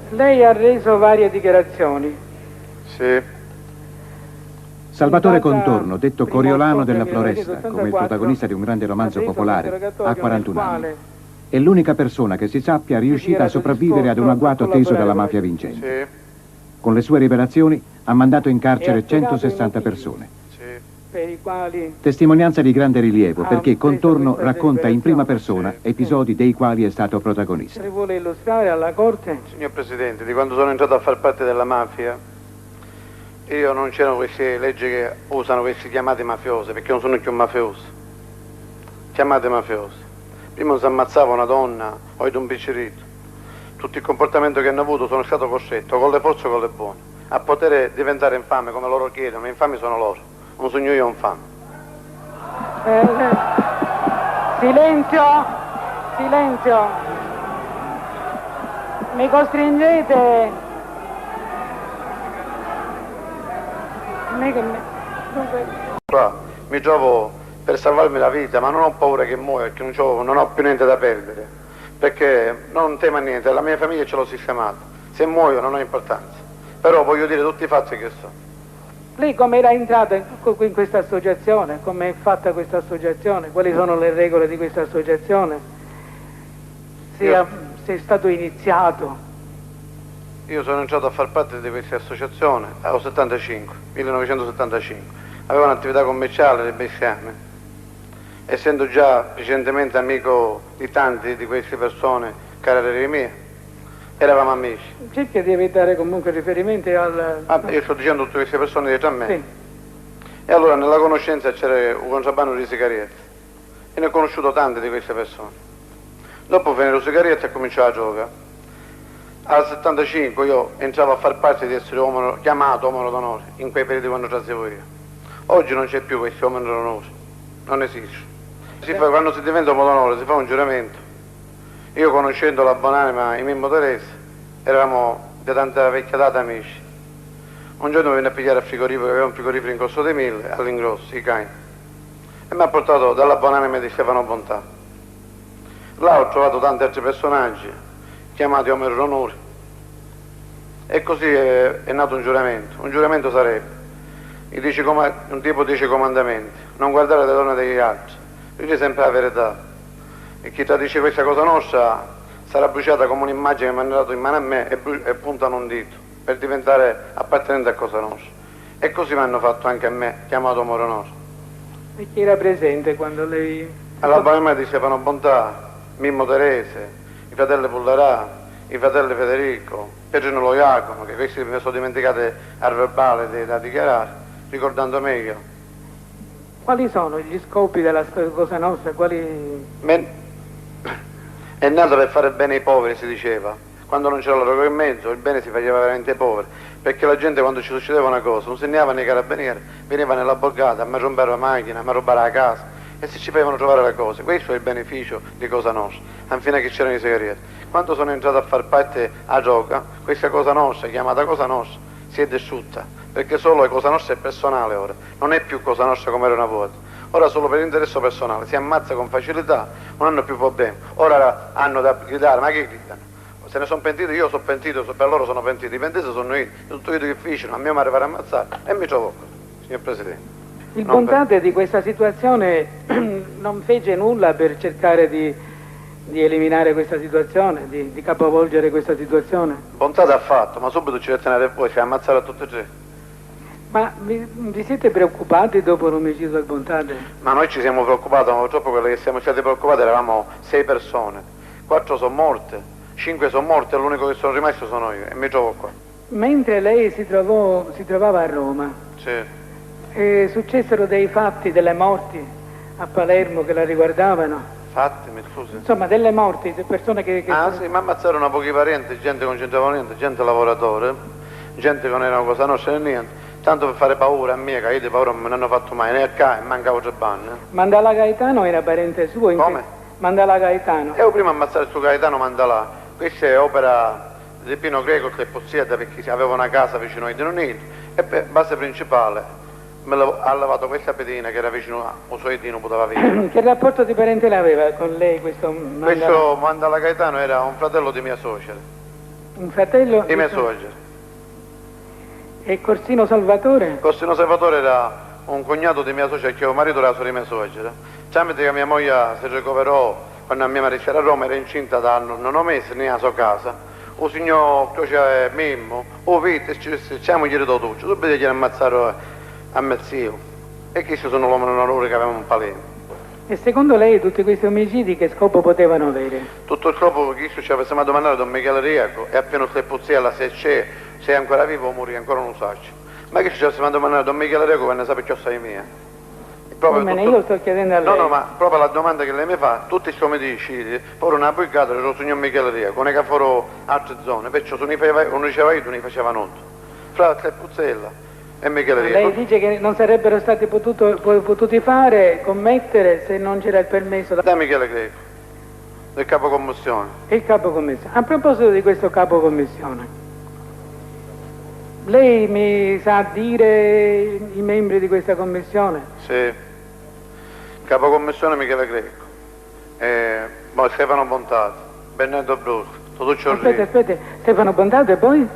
Lei ha reso varie dichiarazioni. Sì. Salvatore Contorno, detto Coriolano della Floresta, come il protagonista di un grande romanzo popolare, ha 41 anni. È l'unica persona che si sappia riuscita a sopravvivere ad un agguato teso dalla mafia vincente. Sì. Con le sue rivelazioni ha mandato in carcere 160 persone. Per i quali Testimonianza di grande rilievo perché Contorno racconta in prima persona episodi dei quali è stato protagonista. si vuole illustrare alla Corte? Signor Presidente, di quando sono entrato a far parte della mafia, io non c'erano queste leggi che usano queste chiamate mafiose, perché non sono più mafioso. Chiamate mafiose. Prima si ammazzava una donna o un piccerito. Tutto il comportamento che hanno avuto sono stato costretto, con le forze o con le buone, a poter diventare infame come loro chiedono. Infami sono loro, non sono io infame. Silenzio! Silenzio! Mi costringete... Mi trovo per salvarmi la vita, ma non ho paura che muoia, perché non ho più niente da perdere, perché non temo a niente, la mia famiglia ce l'ho sistemata, se muoio non ha importanza, però voglio dire tutti i fatti che so. Lei come era entrata in questa associazione? Come è fatta questa associazione? Quali sono le regole di questa associazione? Se è stato iniziato? Io sono entrato a far parte di questa associazione al 1975. Avevo un'attività commerciale di bestiame. Essendo già recentemente amico di tanti di queste persone, carriere mie, eravamo amici. Cerca di evitare comunque riferimenti al... Io sto dicendo tutte queste persone dietro a me. Sì. E allora nella conoscenza c'era un contrabbando di sigarette. E ne ho conosciuto tante di queste persone. Dopo finire le sigarette e cominciavo a giocare. Al 75 io entravo a far parte di essere chiamato uomo d'onore, in quei periodi quando trasevo io. Oggi non c'è più questo uomo d'onore, non esiste. Quando si diventa uomo d'onore si fa un giuramento. Io conoscendo la buonanima e Mimmo Teresa, eravamo da tanta vecchia data amici. Un giorno venne a pigliare al frigorifero, aveva un frigorifero in Corso dei Mille, all'ingrosso, i cani. E mi ha portato dalla buonanima di Stefano Bontà. Là ho trovato tanti altri personaggi, chiamati uomini d'onore, e così è nato un giuramento. Un giuramento sarebbe un tipo 10 comandamenti: non guardare le donne degli altri, dire sempre la verità, e chi tradisce questa cosa nostra sarà bruciata come un'immagine che mi hanno dato in mano a me e puntano un dito per diventare appartenente a cosa nostra. E così mi hanno fatto anche a me, chiamato uomo d'onore. E chi era presente quando lei... Alla buonanima di Stefano Bontà, Mimmo Terese, i fratelli Pullarà, i fratelli Federico, Pierino Lo Iacono, che questi mi sono dimenticati al verbale da dichiarare, ricordando meglio. Quali sono gli scopi della Cosa Nostra? Quali... È nato per fare bene ai poveri, si diceva. Quando non c'era la droga in mezzo, il bene si faceva veramente ai poveri, perché la gente quando ci succedeva una cosa non si andava nei carabinieri, veniva nella borgata, a me rompere la macchina, a me rubare la casa, e si ci facevano trovare le cose. Questo è il beneficio di Cosa Nostra, infine che c'erano i segreti. Quando sono entrato a far parte a gioca, questa Cosa Nostra, chiamata Cosa Nostra, si è distrutta, perché solo Cosa Nostra è personale ora, non è più Cosa Nostra come era una volta. Ora solo per interesse personale, si ammazza con facilità, non hanno più problemi. Ora hanno da gridare, ma che gridano? Se ne sono pentito, io sono pentito, per loro sono pentito, i pentiti sono io, tutto io che difficile, a mio mi arrivare a ammazzare, e mi trovo qua, signor Presidente. Il Bontate di questa situazione non fece nulla per cercare di eliminare questa situazione, di capovolgere questa situazione? Bontate ha fatto, ma subito ci rettenere voi, si ammazzare a tutti e tre. Ma vi siete preoccupati dopo l'omicidio del Bontate? Ma noi ci siamo preoccupati, ma purtroppo quelli che siamo stati preoccupati eravamo 6 persone, 4 sono morte, 5 sono morte e l'unico che sono rimasto sono io, e mi trovo qua. Mentre lei si trovava a Roma, sì. Successero dei fatti, delle morti a Palermo che la riguardavano? Fatti, mi scusi? Insomma, delle morti, persone che... Sì, ma ammazzarono pochi parenti, gente che non c'entrava niente, gente lavoratore, gente che non era Cosa Nostra né niente, tanto per fare paura a me, che io di paura non me ne hanno fatto mai, né a casa, e mancavo tre banne. Mandala Gaetano era parente suo? Come? Mandala Gaetano. Io prima ammazzare il suo Gaetano Mandalà, questa è opera di Pino Greco che possiede perché aveva una casa vicino ai Dinoniti, e per base principale ha lavato questa pedina che era vicino al suo Dino, poteva vivere. Che rapporto di parente l'aveva con lei questo Mandala? Questo Mandala Gaetano era un fratello di mia suocera. Un fratello? I miei suoceri. E Corsino Salvatore? Corsino Salvatore era un cognato di mia suocera, che marito era sorella di mia suocera. Tramite che mia moglie si recuperò quando mia madre c'era a Roma, era incinta da non ho messo né a sua casa. O signor c'è Mimmo, o vite, siamo gli do tutto, subito gli ammazzarono a mio zio. E questi sono l'uomo non onore che avevamo un paleno. E secondo lei tutti questi omicidi che scopo potevano avere? Tutto il scopo che ci avessimo domandato Don Michele Riaco e appena Cleppuzzella se c'è, se è ancora vivo o morì, ancora non lo so. Ma che ci avessimo domandato Don Michele Riaco per ne sapere che sei mia? Bene, io sto chiedendo a lei. No, ma proprio la domanda che lei mi fa, tutti questi omicidi, poi una brigata era il signor Michele Riaco, non è che furono altre zone, perciò se non diceva io, non ne faceva niente. Fra Cleppuzzella e Michele Riaco. Lei dice che non sarebbero stati potuti fare, commettere, se non c'era il permesso da Michele Greco, del capo commissione. Il capo commissione. A proposito di questo capo commissione, lei mi sa dire i membri di questa commissione? Sì. Capo commissione Michele Greco, Stefano Bontato, Bernardo Brusco, Totuccio Orlini. Aspetta, Stefano Bontato e poi? Il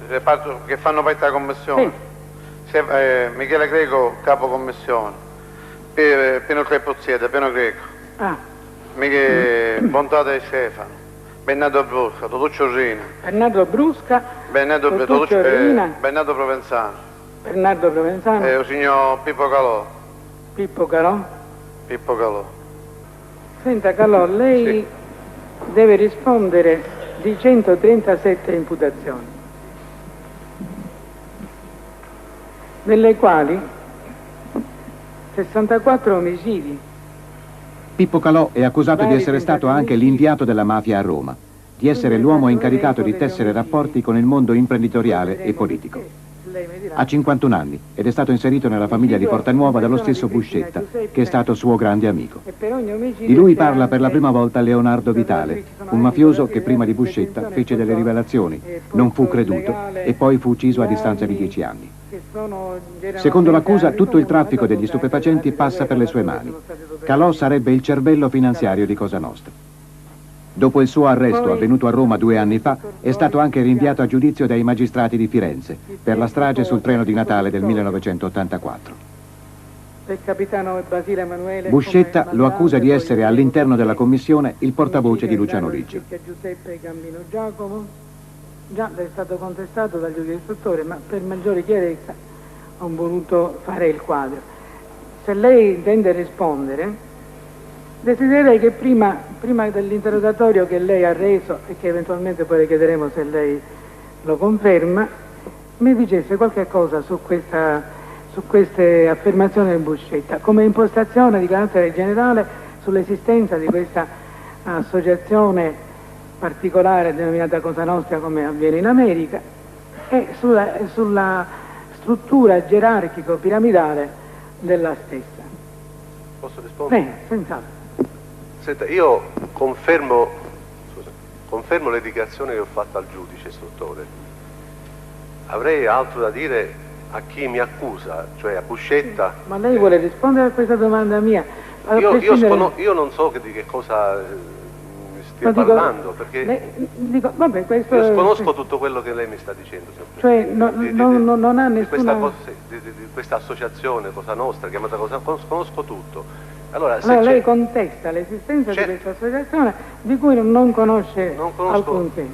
reparto che fanno parte della commissione. Sì. Michele Greco, capo commissione. Pino Cleppuzzella, Pino Greco. Bontato e Stefano. Bernardo Brusca, Totuccio Orlini. Bernardo Brusca, Bernardo Provenzano. Bernardo Provenzano. Il signor Pippo Calò. Pippo Calò? Pippo Calò. Senta Calò, lei sì, deve rispondere di 137 imputazioni, nelle quali 64 omicidi. Pippo Calò è accusato di essere stato anche l'inviato della mafia a Roma, di essere l'uomo incaricato di tessere rapporti con il mondo imprenditoriale e politico. Ha 51 anni ed è stato inserito nella famiglia di Portanuova dallo stesso Buscetta, che è stato suo grande amico. Di lui parla per la prima volta Leonardo Vitale, un mafioso che prima di Buscetta fece delle rivelazioni, non fu creduto e poi fu ucciso a distanza di 10 anni. Secondo l'accusa, tutto il traffico degli stupefacenti passa per le sue mani. Calò sarebbe il cervello finanziario di Cosa Nostra. Dopo il suo arresto, avvenuto a Roma 2 anni fa, è stato anche rinviato a giudizio dai magistrati di Firenze per la strage sul treno di Natale del 1984. Buscetta lo accusa di essere all'interno della commissione il portavoce di Luciano Liggio. Già è stato contestato dal giudice istruttore, ma per maggiore chiarezza ho voluto fare il quadro. Se lei intende rispondere, desidererei che prima dell'interrogatorio che lei ha reso e che eventualmente poi le chiederemo se lei lo conferma, mi dicesse qualche cosa su queste affermazioni di Buscetta, come impostazione di carattere generale sull'esistenza di questa associazione particolare denominata Cosa Nostra, come avviene in America, e sulla struttura gerarchico-piramidale della stessa. Posso rispondere? Senz'altro. Senta, io confermo le dichiarazioni che ho fatto al giudice istruttore. Avrei altro da dire a chi mi accusa, cioè a Buscetta. Ma lei vuole rispondere a questa domanda mia? Io non so di che cosa stia parlando, perché questo, io conosco tutto quello che lei mi sta dicendo. Cioè non ha nessuna... Di questa associazione Cosa Nostra, chiamata Cosa, conosco tutto. Allora lei contesta l'esistenza di questa associazione di cui non conosce alcunché.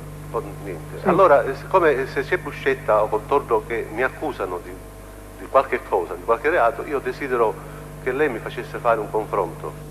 Niente. Sì. Allora, siccome se c'è Buscetta o contorno che mi accusano di qualche cosa, di qualche reato, io desidero che lei mi facesse fare un confronto